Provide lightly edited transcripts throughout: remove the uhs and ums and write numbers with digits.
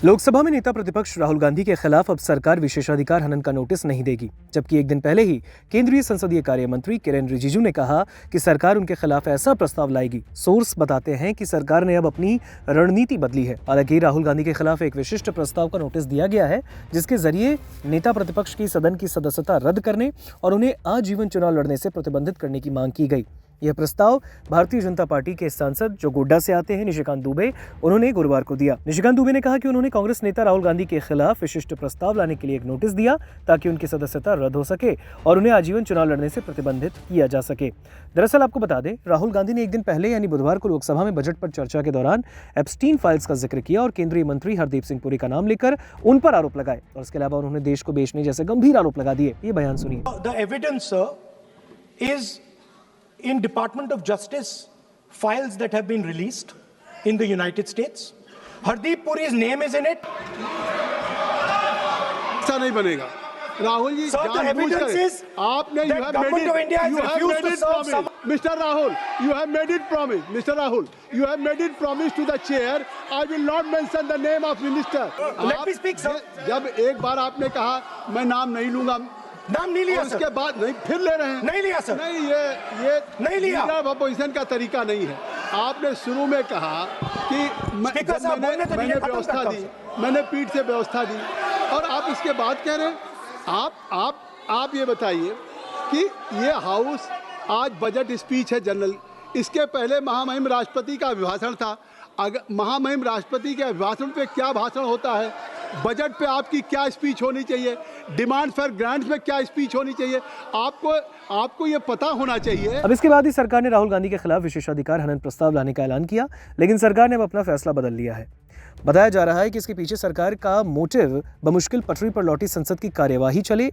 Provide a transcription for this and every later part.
लोकसभा में नेता प्रतिपक्ष राहुल गांधी के खिलाफ अब सरकार विशेषाधिकार हनन का नोटिस नहीं देगी, जबकि एक दिन पहले ही केंद्रीय संसदीय कार्य मंत्री किरेन रिजिजू ने कहा कि सरकार उनके खिलाफ ऐसा प्रस्ताव लाएगी। सोर्स बताते हैं कि सरकार ने अब अपनी रणनीति बदली है। हालांकि राहुल गांधी के खिलाफ एक विशिष्ट प्रस्ताव का नोटिस दिया गया है, जिसके जरिए नेता प्रतिपक्ष की सदन की सदस्यता रद्द करने और उन्हें आजीवन चुनाव लड़ने से प्रतिबंधित करने की मांग की गई। यह प्रस्ताव भारतीय जनता पार्टी के सांसद जो गोड्डा से आते हैं निशिकांत दुबे, उन्होंने गुरुवार को दिया। निशिकांत दुबे ने कहा कि उन्होंने कांग्रेस नेता राहुल गांधी के खिलाफ विशिष्ट प्रस्ताव लाने के लिए एक नोटिस दिया ताकि उनकी सदस्यता रद्द हो सके और उन्हें आजीवन चुनाव लड़ने से प्रतिबंधित किया जा सके। दरअसल आपको बता दें, राहुल गांधी ने एक दिन पहले यानी बुधवार को लोकसभा में बजट पर चर्चा के दौरान एप्स्टीन फाइल्स का जिक्र किया और केंद्रीय मंत्री हरदीप सिंह पुरी का नाम लेकर उन पर आरोप लगाए और इसके अलावा उन्होंने देश को बेचने जैसे गंभीर आरोप लगा दिए। ये बयान सुनिए। The evidence, sir, is in Department of Justice files that have been released in the United States. Hardeep Puri's name is in it. ऐसा नहीं बनेगा Rahul ji. Sir, the evidence is आपने that government of India has refused to serve some. Mr. Rahul, you have made it promise. Mr. Rahul, you have made it promise to the chair. I will not mention the name of minister. Let me speak, sir. जब एक बार आपने कहा मैं नाम नहीं लूंगा, नाम नहीं लिया सर। उसके बाद नहीं फिर ले रहे हैं। नहीं लिया सर। नहीं, ये नहीं लिया। अपोजिशन का तरीका नहीं है। आपने शुरू में कहा कि मैंने व्यवस्था दी, मैंने पीठ से व्यवस्था दी और आप इसके बाद कह रहे हैं। आप ये बताइए कि ये हाउस आज बजट स्पीच है जनरल, इसके पहले महामहिम राष्ट्रपति का अभिभाषण था। अगर महामहिम राष्ट्रपति के अभिभाषण पे क्या भाषण होता है, बजट पे आपकी क्या स्पीच होनी चाहिए, डिमांड फॉर ग्रांट्स में क्या स्पीच होनी चाहिए, आपको ये पता होना चाहिए। अब इसके बाद ही सरकार ने राहुल गांधी के खिलाफ विशेषाधिकार हनन प्रस्ताव लाने का ऐलान किया, लेकिन सरकार ने अब अपना फैसला बदल लिया है। बताया जा रहा है कि इसके पीछे सरकार का मोटिव बमुश्किल पटरी पर लौटी संसद की कार्यवाही चले,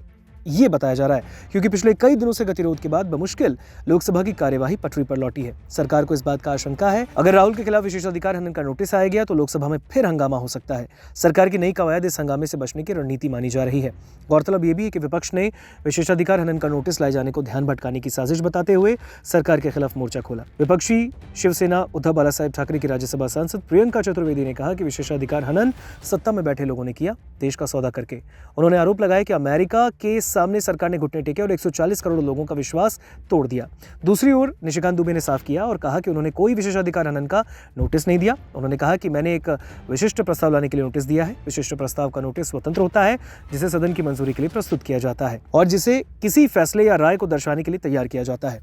ये बताया जा रहा है, क्योंकि पिछले कई दिनों से गतिरोध के बाद बमुश्किल लोकसभा की कार्यवाही पटरी पर लौटी है। सरकार को इस बात का आशंका है, अगर राहुल के खिलाफ विशेषाधिकार हनन का नोटिस आया गया तो लोकसभा में फिर हंगामा हो सकता है। सरकार की नई कवायद इस हंगामे से बचने की रणनीति मानी जा रही है। गौरतलब ये भी है कि विपक्ष ने विशेषाधिकार हनन का नोटिस लाए जाने को ध्यान भटकाने की साजिश बताते हुए सरकार के खिलाफ मोर्चा खोला। विपक्षी शिवसेना उद्धव बालासाहेब ठाकरे की राज्यसभा सांसद प्रियंका चतुर्वेदी ने कहा कि विशेषाधिकार हनन सत्ता में बैठे लोगों ने किया, देश का सौदा करके। उन्होंने आरोप लगाया कि अमेरिका के सामने सरकार ने घुटने टेके और 140 करोड़ लोगों का विश्वास तोड़ दिया। दूसरी ओर निशिकांत दुबे ने साफ किया और कहा कि उन्होंने कोई विशेषाधिकार हनन का नोटिस नहीं दिया। उन्होंने कहा कि मैंने एक विशिष्ट प्रस्ताव लाने के लिए नोटिस दिया है। विशिष्ट प्रस्ताव का नोटिस स्वतंत्र होता है, जिसे सदन की मंजूरी के लिए प्रस्तुत किया जाता है और जिसे किसी फैसले या राय को दर्शाने के लिए तैयार किया जाता है।